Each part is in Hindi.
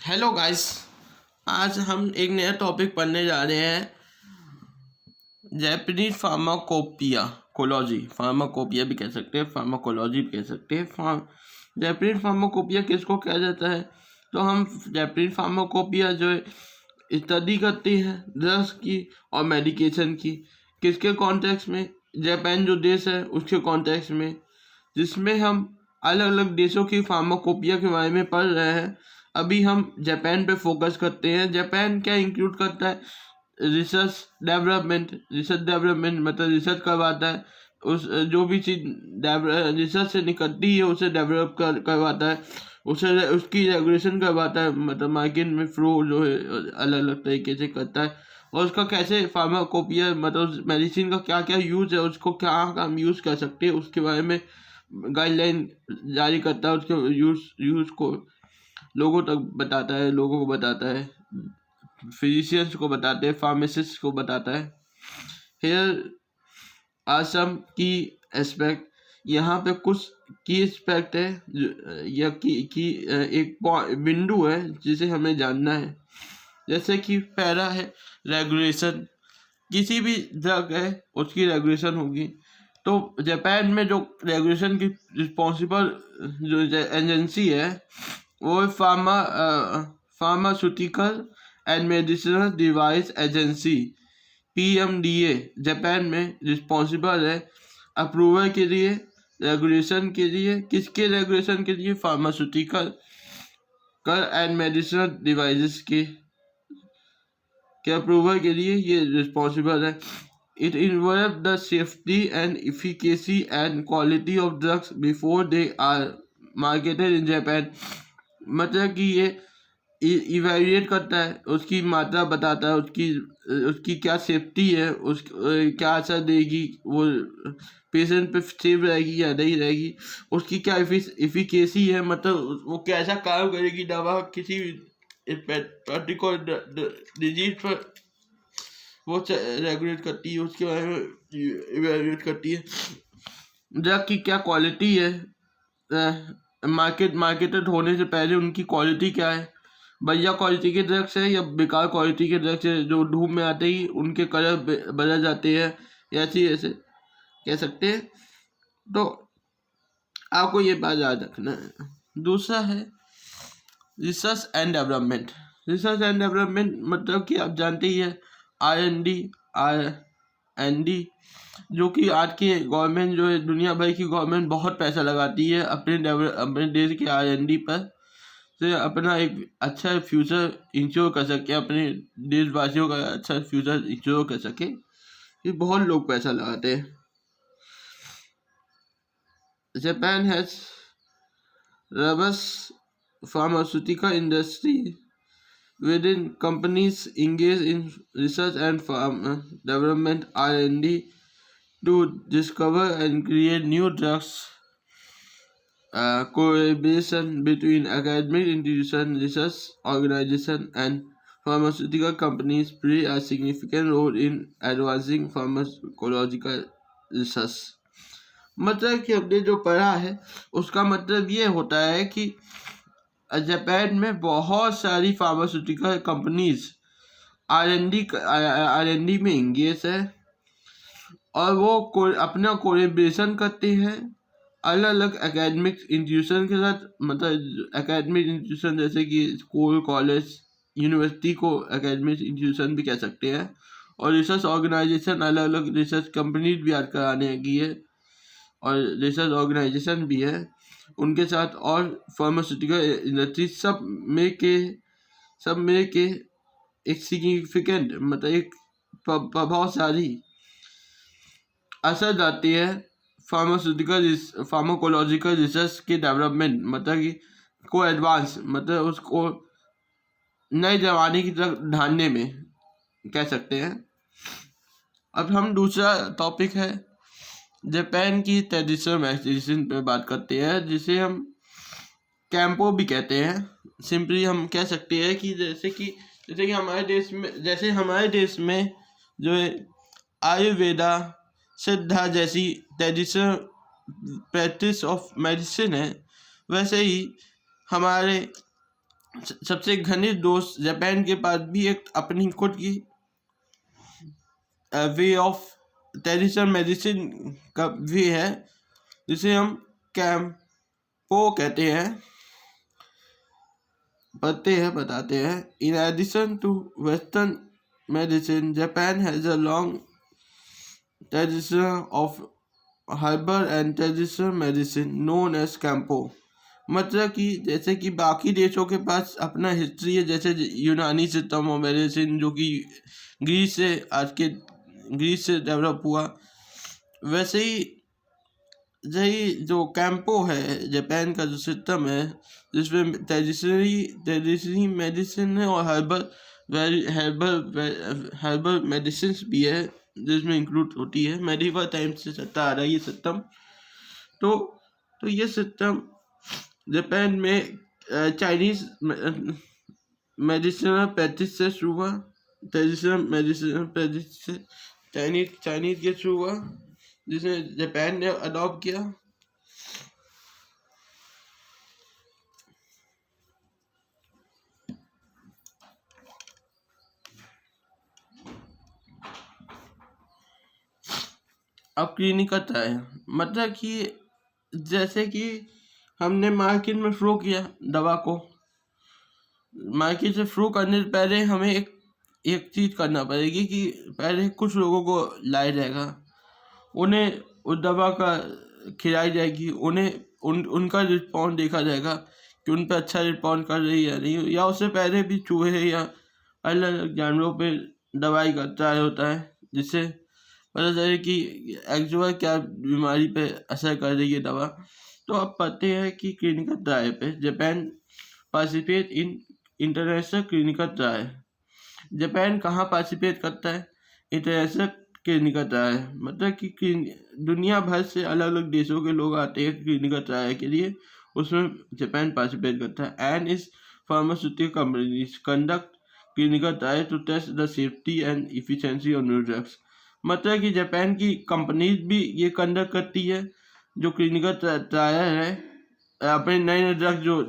Hello guys. आज हम एक नया टॉपिक पढ़ने जा रहे हैं, जैपनीज फार्माकोपिया भी कह सकते हैं, फार्माकोलॉजी भी कह सकते हैं। जैपनीज फार्माकोपिया किसको कहा जाता है? तो हम जैपनीज फार्माकोपिया जो है स्टडी करती है ड्रग्स की और मेडिकेशन की। किसके कॉन्टेक्स्ट में? जापान जो देश है उसके कॉन्टेक्स्ट में, जिसमें हम अलग अलग देशों की फार्माकोपिया के बारे में पढ़ रहे हैं। अभी हम जापान पे फोकस करते हैं। जापान क्या इंक्लूड करता है? रिसर्च डेवलपमेंट मतलब रिसर्च करवाता है। उस जो भी चीज़ रिसर्च से निकलती है उसे डेवलप करवाता है, उसे उसकी रेगुलेशन करवाता है, मतलब मार्केट में फ्लो जो है अलग अलग तरीके से करता है। और उसका कैसे फार्माकोपिया मतलब मेडिसिन का क्या क्या यूज़ है, उसको क्या हम यूज़ कर सकते हैं उसके बारे में गाइडलाइन जारी करता है। उसके यूज़ को लोगों तक बताता है, लोगों को बताता है, फिजिशियंस को बताते हैं, फार्मासिस्ट को बताता है। हेयर आसम की एस्पेक्ट, यहाँ पे कुछ की एस्पेक्ट है या की एक बिंदु है जिसे हमें जानना है। जैसे कि पहला है रेगुलेशन। किसी भी ड्रग है उसकी रेगुलेशन होगी। तो जापान में जो रेगुलेशन की रिस्पॉन्सिबल जो एजेंसी है वो pharmaceutical and medicinal device agency PMDA Japan में रिस्पॉन्सिबल है अप्रूवल के लिए, रेगुलेशन के लिए। किसके रेगुलेशन के लिए? फार्मास्यूटिकल एंड मेडिसिनल डिवाइसेस के अप्रूवल के लिए ये रिस्पॉन्सिबल है। It involve the safety and efficacy and quality of drugs before they are marketed in Japan. मतलब कि ये इवेल्युएट करता है, उसकी मात्रा बताता है, उसकी क्या सेफ्टी है, क्या असर देगी, वो पेशेंट पे सेफ रहेगी या नहीं रहेगी, उसकी क्या इफिकेसी है, मतलब वो कैसा काम करेगी दवा किसी पर्टिकुलर डिजीज पर, वो रेगुलेट करती है, उसके बारे में इवेल्युएट करती है। ड्रग की क्या क्वालिटी है, मार्केटेड होने से पहले उनकी क्वालिटी क्या है, बढ़िया क्वालिटी के ड्रग्स है या बेकार क्वालिटी के ड्रग्स है जो धूप में आते ही उनके कलर बदल जाते हैं, ऐसे कह सकते हैं। तो आपको ये बात याद रखना है। दूसरा है research and development. Research and development मतलब कि आप जानते ही है R&D, जो कि आज की गवर्नमेंट जो है दुनिया भर की गवर्नमेंट बहुत पैसा लगाती है अपने देश के R&D पर, से अपना एक अच्छा फ्यूचर इंश्योर कर सके, अपने देशवासियों का अच्छा फ्यूचर इंश्योर कर सके। ये बहुत लोग पैसा लगाते हैं। Japan has robust pharmaceutical industry within companies engaged in research and development R&D to discover and create new drugs. Collaboration between academic institutions, research organizations, and pharmaceutical companies play a significant role in advancing pharmacological research. मतलब कि हमने जो पढ़ा है उसका मतलब ये होता है कि जापान में बहुत सारी फार्मास्यूटिकल कंपनीज R&D में इंगेज है और वो अपना कोलेब्रेशन करते हैं अलग अलग एकेडमिक इंस्टीट्यूशन के साथ। मतलब एकेडमिक इंस्टीट्यूशन जैसे कि स्कूल, कॉलेज, यूनिवर्सिटी को एकेडमिक इंस्टीट्यूशन भी कह सकते हैं। और रिसर्च ऑर्गेनाइजेशन, अलग अलग रिसर्च कंपनीज भी आजकल आने लगी है और रिसर्च ऑर्गेनाइजेशन भी है उनके साथ, और फार्मास्यूटिकल इंडस्ट्री सब मिल के एक सिग्निफिकेंट मतलब एक प्रभावशाली असर डालती है फार्माकोलॉजिकल रिसर्च के डेवलपमेंट, मतलब कि को एडवांस मतलब उसको नए जमाने की तरफ ढालने में कह सकते हैं। अब हम दूसरा टॉपिक है जापान की ट्रेडिशनल मेडिसिन पे बात करते हैं, जिसे हम कैंपो भी कहते हैं। सिंपली हम कह सकते हैं कि जैसे कि हमारे देश में जो है आयुर्वेदा, सिद्धा जैसी ट्रेडिशनल प्रैक्टिस ऑफ मेडिसिन है, वैसे ही हमारे सबसे घनिष्ठ दोस्त जापान के पास भी एक अपनी खुद की वे ऑफ ट्रेडिशनल मेडिसिन का वे है, जिसे हम कैंपो कहते हैं, बताते हैं। In addition to western medicine, Japan has a long tradition of herbal and traditional medicine known as Kampo. मतलब कि जैसे कि बाकी देशों के पास अपना हिस्ट्री है, जैसे यूनानी सिस्टम ऑफ मेडिसिन जो कि ग्रीस से डेवलप हुआ, वैसे ही यही जो कैंपो है जापान का जो सिस्टम है, जिसमें ट्रेडिशनली मेडिसिन है और हर्बल मेडिसिन भी है, जिसमें इंक्लूड होती है। मेडिवल टाइम से चलता आ रहा है ये सिस्टम। तो ये सिस्टम जापान में चाइनीज मेडिसिनल प्रैक्टिस से शुरू हुआ, ट्रेडिशनल मेडिसिनल प्रैक्टिस से चाइनीज के शुरू हुआ, जिसे जापान ने अडॉप्ट किया। अब क्लिनिकल ट्रायल मतलब कि जैसे कि हमने मार्केट में शुरू किया दवा को, मार्केट से शुरू करने से पहले हमें एक चीज़ करना पड़ेगी कि पहले कुछ लोगों को लाया जाएगा, उन्हें उस दवा का खिलाई जाएगी, उनका रिस्पॉन्स देखा जाएगा कि उन पर अच्छा रिस्पॉन्स कर रही है या नहीं, या उससे पहले भी चूहे या अलग अलग जानवरों पे दवाई का ट्रायल होता है, जिससे पता चले कि एक्चुअल क्या बीमारी पे असर कर रही है दवा। तो अब पता है कि क्लिनिकल ट्रायल पे Japan participate in international clinical trial. Japan कहाँ पार्टिसिपेट करता है? इंटरनेशनल क्लिनिकल ट्रायल, मतलब कि दुनिया भर से अलग अलग देशों के लोग आते हैं क्लिनिकल ट्रायल के लिए, उसमें जापान पार्टिसिपेट करता है। एंड इस pharmaceutical companies conduct clinical trial to test the safety and efficiency of new drugs. मतलब कि जापान की कंपनीज भी ये कंडक्ट करती है जो क्लिनिकल ट्रायल है, अपने नए नए ड्रग जो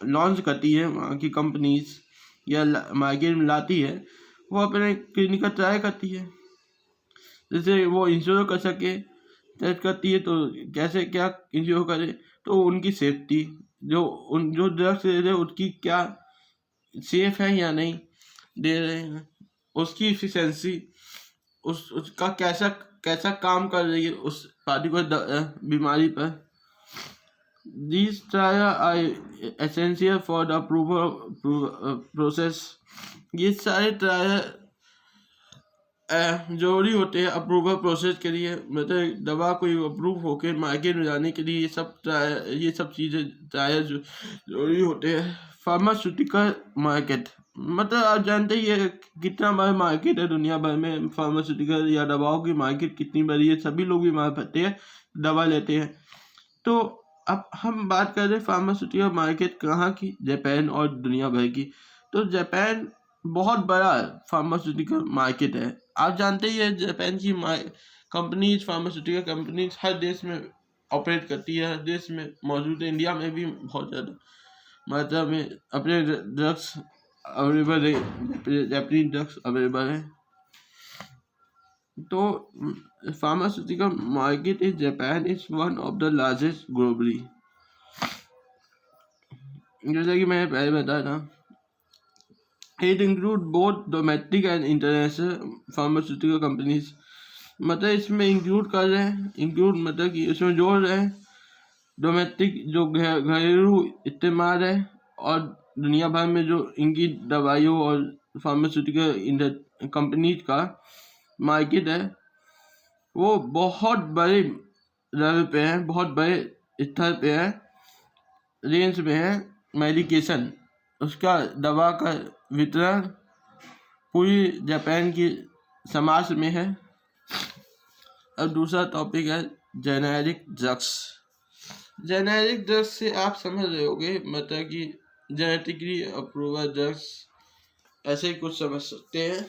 लॉन्च करती है वहाँ की कंपनीज या मार्केट में लाती है, वो अपने क्लिनिकल ट्रायल करती है, जैसे वो इंश्योर कर सके, टेस्ट करती है। तो कैसे क्या इंश्योर करे? तो उनकी सेफ्टी, जो ड्रग्स दे रहे हैं उसकी क्या सेफ है या नहीं दे रहे हैं, उसकी इफिशिएंसी, उसका कैसा कैसा काम कर रही है उस पार्टिकुलर बीमारी पर। These trials are essential for the approval process। ये सारे ट्रायल जरूरी होते हैं अप्रूवल प्रोसेस के लिए, मतलब दवा को अप्रूव होकर मार्केट में जाने के लिए ये सब चीज़ें ट्रायल जरूरी होते हैं। फार्मास्यूटिकल मार्केट मतलब आप जानते ही है कितना बड़ा मार्केट है दुनिया भर में, फार्मास्यूटिकल या दवाओं की मार्केट कितनी बड़ी है, सभी लोग बीमार पड़ते हैं, दवा लेते हैं। तो अब हम बात कर रहे हैं फार्मास्यूटिकल मार्केट कहाँ की? जापान और दुनिया भर की। तो जापान बहुत बड़ा फार्मास्यूटिकल मार्केट है। आप जानते ही है जापान की कंपनीज, फार्मास्यूटिकल कंपनीज हर देश में ऑपरेट करती है, हर देश में मौजूद है। इंडिया में भी बहुत ज़्यादा मात्रा में अपने ड्रग्स अवेलेबल है, जापानीज ड्रग्स अवेलेबल है। तो pharmaceutical market in Japan is one of the largest globally. जैसा कि मैंने पहले बताया था, it include both domestic and international pharmaceutical companies. मतलब इसमें इंक्लूड कर रहे हैं, इंक्लूड मतलब कि इसमें जोड़ रहे हैं डोमेस्टिक जो घरेलू इस्तेमाल है, और दुनिया भर में जो इनकी दवाइयों और फार्मास्यूटिकल कंपनीज का मार्केट है, वो बहुत बड़े लेवल पे है, बहुत बड़े स्तर पे है, रेंज में है। मेडिकेशन, उसका दवा का वितरण पूरी जापान की समाज में है। अब दूसरा टॉपिक है जेनेरिक ड्रग्स। जेनेरिक ड्रग्स से आप समझ रहे होगे, मतलब कि जेनेटिकली अप्रूवल ड्रग्स, ऐसे कुछ समझ सकते हैं।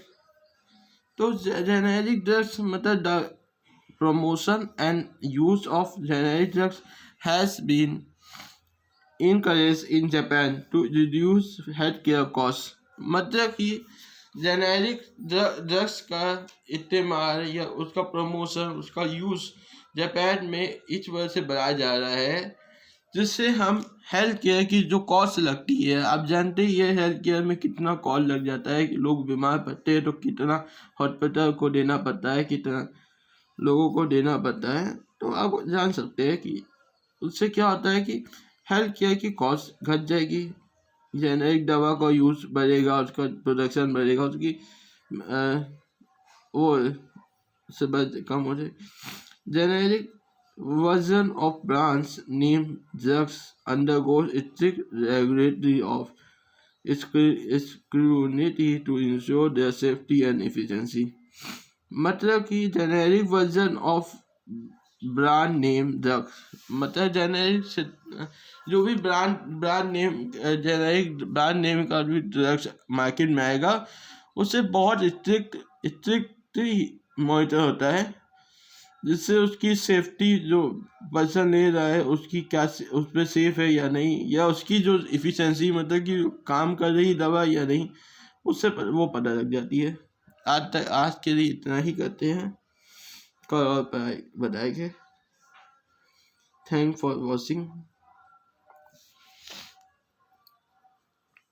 तो जेनेरिक ड्रग्स मतलब the promotion and use of generic drugs has been encouraged in Japan to reduce healthcare costs। मतलब कि जेनेरिक ड्रग्स का इस्तेमाल या उसका प्रमोशन, उसका यूज़ जापान में इस वजह से बढ़ाया जा रहा है जिससे हम हेल्थ केयर की जो कॉस्ट लगती है, आप जानते ही है हेल्थ केयर में कितना कॉस्ट लग जाता है कि लोग बीमार पड़ते हैं तो कितना हॉस्पिटल को देना पड़ता है, कितना लोगों को देना पड़ता है। तो आप जान सकते हैं कि उससे क्या होता है कि हेल्थ केयर की कॉस्ट घट जाएगी, जेनेरिक दवा का यूज़ बढ़ेगा, उसका प्रोडक्शन बढ़ेगा, उसकी वो से कम हो जाए। Generic version of brands name drugs undergoes strict regulatory of scrutiny to ensure their safety and efficiency। मतलब कि generic version of brand name drugs, मतलब जेनेरिक से जो भी brand name generic brand name का भी ड्रग्स मार्केट में आएगा उससे बहुत स्ट्रिक्ट मॉनिटर होता है जिससे उसकी सेफ्टी जो पर्सन ले रहा है उसकी क्या उस पर सेफ है या नहीं, या उसकी जो इफ़िशेंसी मतलब कि काम कर रही दवा या नहीं, उससे वो पता लग जाती है। आज के लिए इतना ही करते हैं, कल और बताएंगे। Thank for watching.